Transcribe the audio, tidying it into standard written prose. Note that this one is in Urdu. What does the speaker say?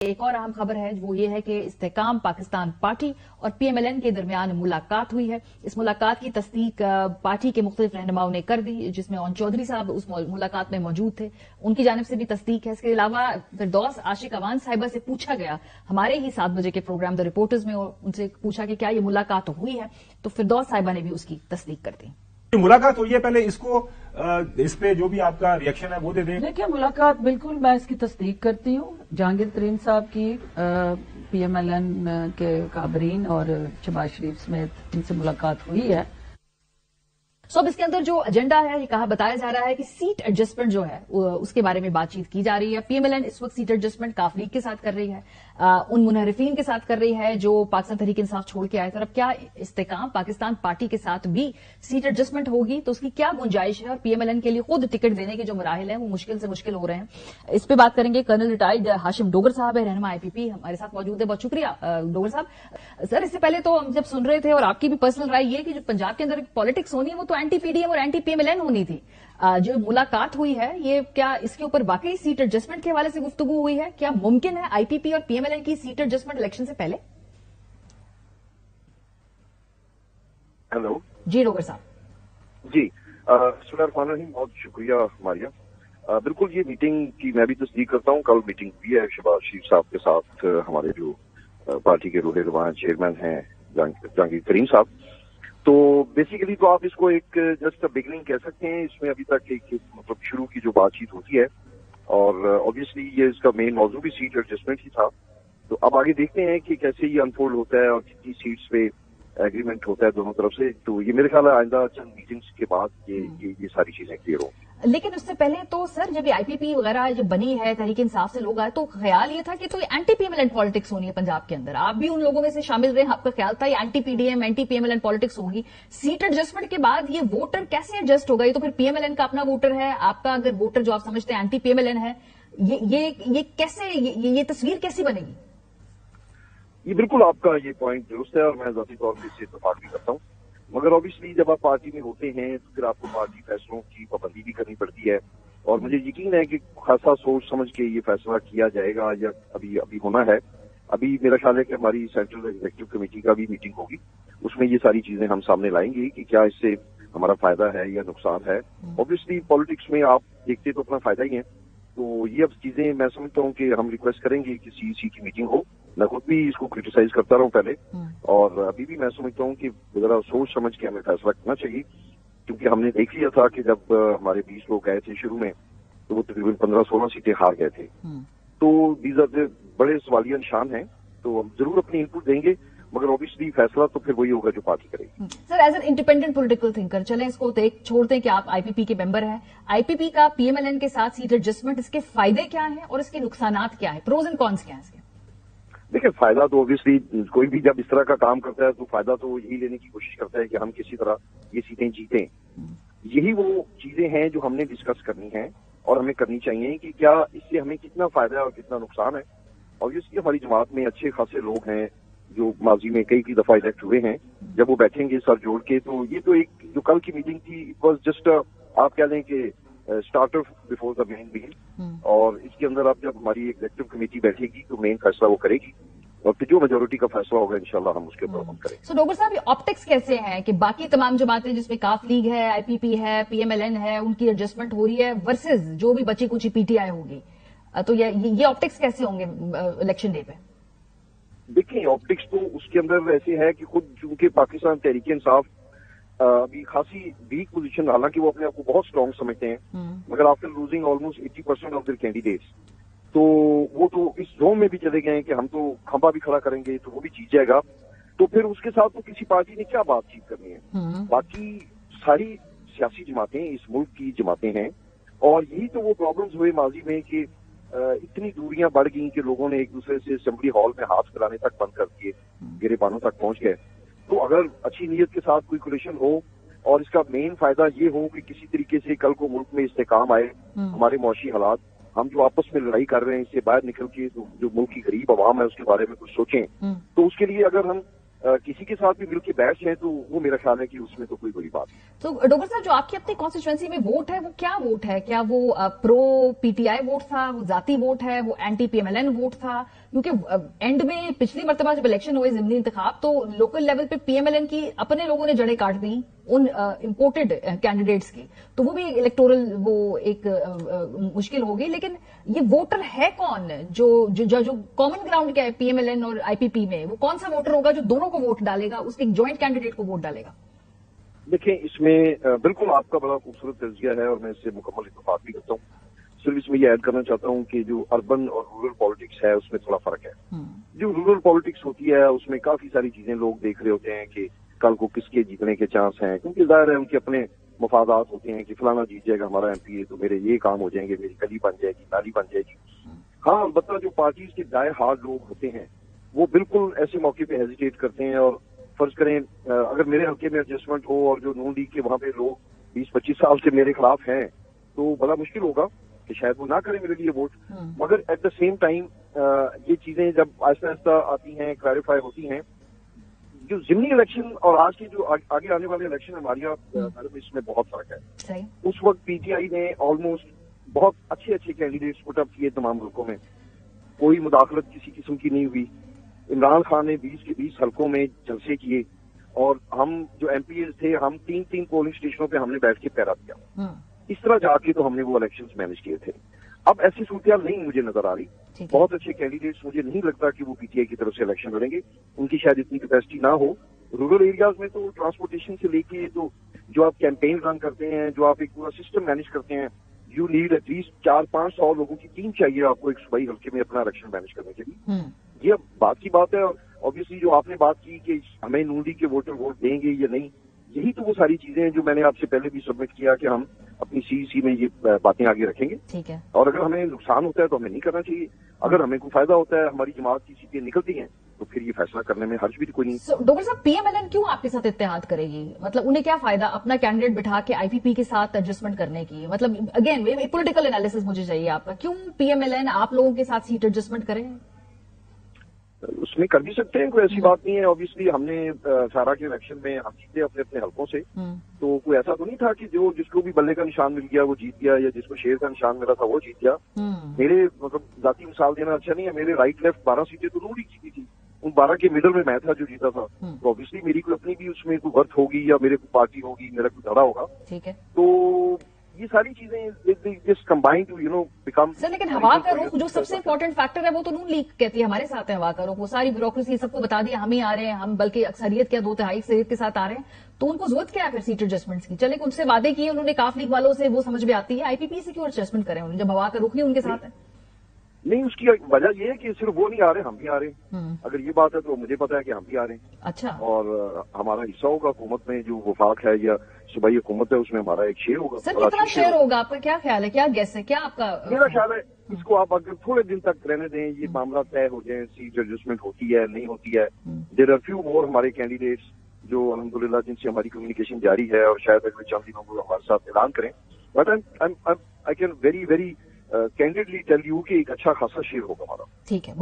ایک اور اہم خبر ہے وہ یہ ہے کہ استحکام پاکستان پارٹی اور پی ایم ایل این کے درمیان ملاقات ہوئی ہے. اس ملاقات کی تصدیق پارٹی کے مختلف رہنماؤں نے کر دی، جس میں اون چودھری صاحب اس ملاقات میں موجود تھے. ان کی جانب سے بھی تصدیق ہے. اس کے علاوہ فردوس عاشق اوان صاحبہ سے پوچھا گیا ہمارے ہی 7 بجے کے پروگرام دا رپورٹرز میں، اور ان سے پوچھا کہ کیا یہ ملاقات ہوئی ہے، تو فردوس صاحبہ نے بھی اس کی تصدیق کر دی. ملاقات ہوئی ہے، پہلے اس پہ جو بھی آپ کا ریئیکشن ہے وہ دے دیں. دیکھیں، ملاقات بالکل میں اس کی تصدیق کرتی ہوں. جہانگیر ترین صاحب کی پی ایم ایل این کے کابرین اور شہباز شریف سمیت ان سے ملاقات ہوئی ہے. اب اس کے اندر جو ایجنڈا ہے یہ بتایا جا رہا ہے کہ سیٹ ایڈجسٹمنٹ جو ہے اس کے بارے میں بات چیت کی جا رہی ہے. پی ایم ایل این اس وقت سیٹ ایڈجسٹمنٹ کاف لیگ کے ساتھ کر رہی ہے، ان منحرفین کے ساتھ کر رہی ہے جو پاکستان تحریک انصاف چھوڑ کے آئے تھے. اب کیا استحکام پاکستان پارٹی کے ساتھ بھی سیٹ ایڈجسٹمنٹ ہوگی، تو اس کی کیا گنجائش ہے، اور پی ایم ایل این کے لیے خود ٹکٹ دینے کے جو مراحل ہیں وہ مشکل سے مشکل ہو رہے ہیں. اس پہ بات کریں گے. کرنل ریٹائرڈ ہاشم ڈوگر صاحب ہے، رہنما آئی پی پی، ہمارے ساتھ موجود ہے. بہت شکریہ ڈوگر صاحب. سر، اس سے پہلے تو ہم جب سن رہے تھے، اور آپ کی بھی پرسنل رائے یہ کہ جو پنجاب کے اندر پالیٹکس ہونی ہے وہ تو اینٹی پی ڈی ایم اور anti P M L N ہونی تھی. جو ملاقات ہوئی ہے یہ کیا اس کے اوپر واقعی سیٹ ایڈجسٹمنٹ کے حوالے سے گفتگو ہوئی ہے؟ کیا ممکن ہے آئی پی پی اور پی ایم ایل این کی سیٹ ایڈجسٹمنٹ الیکشن سے پہلے؟ ہیلو جی ڈوگر صاحب. جی، بسم اللہ الرحمن الرحیم. بہت شکریہ ماریہ. بالکل یہ میٹنگ کی میں بھی تصدیق کرتا ہوں. کل میٹنگ ہوئی ہے شہباز شریف صاحب کے ساتھ، ہمارے جو پارٹی کے روح رواں چیئرمین ہیں جہانگیر ترین صاحب. تو بیسیکلی تو آپ اس کو ایک جسٹ بگننگ کہہ سکتے ہیں. اس میں ابھی تک ایک مطلب شروع کی جو بات چیت ہوتی ہے، اور آبویسلی یہ اس کا مین موضوع بھی سیٹ ایڈجسٹمنٹ ہی تھا. تو اب آگے دیکھتے ہیں کہ کیسے یہ انفولڈ ہوتا ہے اور کتنی سیٹس پہ ایگریمنٹ ہوتا ہے دونوں طرف سے. تو یہ میرے خیال ہے آئندہ چند میٹنگس کے بعد یہ ساری چیزیں کلیئر ہوں. لیکن اس سے پہلے تو سر جب آئی پی پی وغیرہ جب بنی ہے، تحریک انصاف سے لوگ آئے، تو خیال یہ تھا کہ تو anti P M L N politics ہونی ہے پنجاب کے اندر. آپ بھی ان لوگوں میں سے شامل رہے، آپ کا خیال تھا یہ anti P D M anti P M L N politics ہوگی. سیٹ ایڈجسٹمنٹ کے بعد یہ ووٹر کیسے ایڈجسٹ ہوگا؟ یہ تو پھر پی ایم ایل این کا اپنا ووٹر ہے. آپ کا اگر ووٹر جو آپ سمجھتے ہیں anti P M L N ہے، یہ کیسے، یہ تصویر کیسی بنے گی؟ یہ بالکل آپ کا یہ پوائنٹ درست ہے، اور میں ذاتی طور پہ اس سے اتفاق بھی کرتا ہوں. مگر اوبیسلی جب آپ پارٹی میں ہوتے ہیں تو پھر آپ کو پارٹی فیصلوں کی پابندی بھی کرنی پڑتی ہے. اور مجھے یقین ہے کہ خاصا سوچ سمجھ کے یہ فیصلہ کیا جائے گا، یا ابھی ہونا ہے. ابھی میرا خیال ہے کہ ہماری سینٹرل ایگزیکٹو کمیٹی کا بھی میٹنگ ہوگی، اس میں یہ ساری چیزیں ہم سامنے لائیں گے کہ کیا اس سے ہمارا فائدہ ہے یا نقصان ہے. اوبیسلی پالیٹکس میں آپ دیکھتے تو اپنا فائدہ ہی ہے. تو یہ اب چیزیں میں سمجھتا ہوں کہ ہم ریکویسٹ کریں گے کہ سی سی کی میٹنگ ہو. میں خود بھی اس کو کرٹیسائز کرتا رہا ہوں پہلے، اور ابھی بھی میں سمجھتا ہوں کہ ذرا سوچ سمجھ کے ہمیں فیصلہ کرنا چاہیے. کیونکہ ہم نے دیکھ لیا تھا کہ جب ہمارے 20 لوگ گئے تھے شروع میں تو وہ تقریباً 15-16 سیٹیں ہار گئے تھے. تو دیز آر بڑے سوالیہ نشان ہیں. تو ہم ضرور اپنی ان پٹ دیں گے، مگر اوبیسلی فیصلہ تو پھر وہی ہوگا جو پارٹی کرے گی. Sir, as an independent political thinker, چلیں اس کو چھوڑتے ہیں کہ آپ آئی پی پی کے ممبر ہیں. آئی پی پی کا پی ایم ایل این کے ساتھ سیٹ ایڈجسٹمنٹ، اس کے فائدے کیا ہیں اور اس کے نقصانات کیا ہیں؟ پروز اینڈ کونس کیا ہیں اس کے؟ دیکھیں، فائدہ تو اوبیسلی کوئی بھی جب اس طرح کا کام کرتا ہے تو فائدہ تو یہی لینے کی کوشش کرتا ہے کہ ہم کسی طرح یہ سیٹیں جیتیں. یہی وہ چیزیں ہیں جو ہم نے ڈسکس کرنی ہیں اور ہمیں کرنی چاہیے کہ کیا اس سے ہمیں کتنا فائدہ ہے اور کتنا نقصان ہے. اوبیسلی ہماری جماعت میں اچھے خاصے لوگ ہیں جو ماضی میں کئی دفعہ الیکٹ ہوئے ہیں. جب وہ بیٹھیں گے سر جوڑ کے، تو یہ تو ایک جو کل کی میٹنگ تھی اٹ واز جسٹ آپ کہہ لیں کہ اسٹارٹر بفور دا مین میل. اور اس کے اندر اب جب ہماری ایگزیکٹو کمیٹی بیٹھے گی تو مین فیصلہ وہ کرے گی، اور پھر جو میجورٹی کا فیصلہ ہوگا انشاءاللہ ہم اس کے اوپر عمل کریں گے. سو ڈوگر صاحب، یہ آپٹکس کیسے ہیں کہ باقی تمام جماعتیں جس میں کاف لیگ ہے، آئی پی پی ہے، پی ایم ایل این ہے، ان کی ایڈجسٹمنٹ ہو رہی ہے ورسز جو بھی بچی کچی پی ٹی آئی ہوگی، تو یہ آپٹکس کیسے ہوں گے الیکشن ڈے پہ؟ دیکھیں، آپٹکس تو اس کے اندر ایسے ہے کہ خود چونکہ پاکستان تحریک انصاف ابھی خاصی ویک پوزیشن، حالانکہ وہ اپنے آپ کو بہت اسٹرانگ سمجھتے ہیں، مگر after losing almost 80% of their candidates, تو وہ تو اس زون میں بھی چلے گئے ہیں کہ ہم تو کھمبا بھی کھڑا کریں گے تو وہ بھی جیت جائے گا. تو پھر اس کے ساتھ تو کسی پارٹی نے کیا بات چیت کرنی ہے؟ باقی ساری سیاسی جماعتیں اس ملک کی جماعتیں ہیں، اور یہی تو وہ پرابلمز ہوئے ماضی میں کہ اتنی دوریاں بڑھ گئیں کہ لوگوں نے ایک دوسرے سے اسمبلی ہال میں ہاتھ پھیلانے تک بند کر دیے، گریبانوں تک پہنچ گئے. تو اگر اچھی نیت کے ساتھ کوئی کولیشن ہو اور اس کا مین فائدہ یہ ہو کہ کسی طریقے سے کل کو ملک میں استحکام آئے، ہمارے معاشی حالات، ہم جو آپس میں لڑائی کر رہے ہیں اس سے باہر نکل کے جو ملک کی غریب عوام ہے اس کے بارے میں کچھ سوچیں، تو اس کے لیے اگر ہم کسی کے ساتھ بھی مل کے بیٹھ جائیں تو وہ میرا خیال ہے کہ اس میں تو کوئی بڑی بات نہیں. تو ڈوگر صاحب، جو آپ کی اپنی کانسٹیچوئنسی میں ووٹ ہے وہ کیا ووٹ ہے؟ کیا وہ پرو پی ٹی آئی ووٹ تھا، وہ ذاتی ووٹ ہے، وہ anti P M L N vote تھا، کیونکہ اینڈ میں پچھلی مرتبہ جب الیکشن ہوئے ضمنی انتخاب تو لوکل لیول پہ پی ایم ایل این کی اپنے لوگوں نے جڑیں کاٹ دی ان امپورٹڈ کینڈیڈیٹس کی، تو وہ بھی الیکٹورل وہ ایک مشکل ہوگی. لیکن یہ ووٹر ہے کون جو کامن گراؤنڈ کیا ہے پی ایم ایل این اور آئی پی پی میں؟ وہ کون سا ووٹر ہوگا جو دونوں کو ووٹ ڈالے گا، اس کے جوائنٹ کینڈیڈیٹ کو ووٹ ڈالے گا؟ دیکھیں، اس میں بالکل آپ کا بڑا خوبصورت تجزیہ ہے اور میں اس سے مکمل اتفاق بھی کرتا ہوں. صرف اس میں یہ ایڈ کرنا چاہتا ہوں کہ جو اربن اور رورل پالیٹکس ہے اس میں تھوڑا فرق ہے. جو رورل پالیٹکس ہوتی ہے اس میں کافی ساری چیزیں لوگ دیکھ رہے ہوتے ہیں کہ کل کو کس کے جیتنے کے چانس ہیں، کیونکہ ظاہر ہے ان کے اپنے مفادات ہوتے ہیں کہ فلانا جیت جائے گا ہمارا ایم پی اے تو میرے یہ کام ہو جائیں گے، میری گلی بن جائے گی، نالی بن جائے گی. ہاں، البتہ جو پارٹیز کے ڈائی ہارڈ لوگ ہوتے ہیں وہ بالکل ایسے موقع پہ ہیزیٹیٹ کرتے ہیں. اور فرض کریں اگر میرے حلقے میں ایڈجسٹمنٹ ہو اور جو نون لیگ کے وہاں پہ لوگ 20-25 سال سے میرے خلاف ہیں تو بڑا مشکل ہوگا کہ شاید وہ نہ کریں میرے لیے ووٹ. مگر ایٹ دا سیم ٹائم یہ چیزیں جب آہستہ آہستہ آتی ہیں، کلیریفائی ہوتی ہیں. جو ضمنی الیکشن اور آج کے جو آگے آنے والے الیکشن ہمارے یہاں اس میں بہت فرق ہے. اس وقت پی ٹی آئی نے آلموسٹ بہت اچھے کینڈیڈیٹس پٹ اپ کیے تمام حلقوں میں، کوئی مداخلت کسی قسم کی نہیں ہوئی. عمران خان نے 20 کے 20 حلقوں میں جلسے کیے اور ہم جو ایم پی ایز تھے ہم 3 پولنگ اسٹیشنوں پہ ہم نے بیٹھ کے پیرا دیا. اس طرح جا کے تو ہم نے وہ الیکشنز مینج کیے تھے. اب ایسی صورتحال نہیں مجھے نظر آ رہی. بہت اچھے کینڈیڈیٹس مجھے نہیں لگتا کہ وہ پی ٹی آئی کی طرف سے الیکشن لڑیں گے، ان کی شاید اتنی کیپیسٹی نہ ہو. رورل ایریاز میں تو ٹرانسپورٹیشن سے لے کے تو جو آپ کیمپین رن کرتے ہیں، جو آپ ایک پورا سسٹم مینج کرتے ہیں، یو نیڈ ایٹ لیسٹ 400-500 لوگوں کی ٹیم چاہیے آپ کو ایک صوبائی حلقے میں اپنا الیکشن مینج کرنے کے لیے. یہ بات کی بات ہے. اور obviously جو آپ نے بات کی کہ ہمیں نون لیگ کے ووٹر ووٹ دیں گے یا نہیں، یہی تو وہ ساری چیزیں ہیں جو میں نے آپ سے پہلے بھی سبمٹ کیا کہ ہم اپنی سی میں یہ باتیں آگے رکھیں گے. ٹھیک ہے. اور اگر ہمیں نقصان ہوتا ہے تو ہمیں نہیں کرنا چاہیے. اگر ہمیں کوئی فائدہ ہوتا ہے، ہماری جماعت کی سیٹیں نکلتی ہیں، تو پھر یہ فیصلہ کرنے میں حرج بھی کوئی نہیں. ڈاکٹر صاحب، پی ایم ایل این کیوں آپ کے ساتھ اتحاد کرے گی؟ مطلب انہیں کیا فائدہ اپنا کینڈیڈیٹ بٹھا کے آئی پی پی کے ساتھ ایڈجسٹمنٹ کرنے کی؟ مطلب اگین پولیٹیکل انالیسس مجھے چاہیے آپ کا. کیوں پی ایم ایل این آپ لوگوں کے ساتھ سیٹ ایڈجسٹمنٹ کریں؟ اس میں کر بھی سکتے ہیں، کوئی ایسی بات نہیں ہے. اوبیسلی ہم نے سارا کے الیکشن میں ہم جیتے اپنے حلقوں سے، تو کوئی ایسا تو نہیں تھا کہ جس کو بھی بلے کا نشان مل گیا وہ جیت گیا، یا جس کو شیر کا نشان ملا تھا وہ جیت گیا. میرے مطلب ذاتی مثال دینا اچھا نہیں ہے، میرے رائٹ لیفٹ 12 سیٹیں تو نون لیگ جیتی تھی. ان 12 کے مڈل میں تھا جو جیتا تھا. تو اوبیسلی میری کوئی اپنی بھی اس میں کوئی ورتھ ہوگی یا میرے کوئی پارٹی ہوگی، میرا کوئی دھڑا ہوگا. ٹھیک ہے. تو یہ ساری چیزیں کمبائنڈ بیکم. سر لیکن ہوا کا رخ جو سب سے امپورٹنٹ فیکٹر ہے وہ تو نون لیگ کہتی ہے ہمارے ساتھ ہے. ہوا کا رخ وہ ساری بیوروکریسی سب کو بتا دیا ہم ہی آ رہے ہیں، ہم بلکہ اکثریت کیا 2/3 اکثریت کے ساتھ آ رہے ہیں. تو ان کو ضرورت کیا ہے پھر سیٹ ایڈجسٹمنٹس کی؟ چلے ان سے وعدے کیے انہوں نے کاف لیگ والوں سے، وہ سمجھ میں آتی ہے. آئی پی پی سے کیوں ایڈجسٹمنٹ کریں جب ہوا کا رخ نہیں ان کے ساتھ ہے؟ نہیں، اس کی وجہ یہ ہے کہ صرف وہ نہیں آ رہے، ہم بھی آ رہے ہیں. اگر یہ بات ہے تو مجھے پتا ہے کہ ہم بھی آ رہے ہیں. اچھا. اور ہمارا حصہ ہوگا حکومت میں، جو وفاق ہے یا صوبائی حکومت ہے، اس میں ہمارا ایک شیئر ہوگا. سر کتنا شیئر ہوگا آپ کا؟ کیا خیال ہے؟ کیا گیس ہے؟ کیا آپ کا؟ میرا خیال ہے اس کو آپ اگر تھوڑے دن تک رہنے دیں، یہ معاملہ طے ہو جائیں، سیٹ ایڈجسٹمنٹ ہوتی ہے نہیں ہوتی ہے. دیر آر فیو مور ہمارے کینڈیڈیٹس جو الحمدللہ جن سے ہماری کمیونیکیشن جاری ہے اور شاید اگلے چند دنوں کو ہمارے ساتھ اعلان کریں. But I can very candidly tell you کہ ایک اچھا خاصا شیئر ہوگا ہمارا. ٹھیک ہے.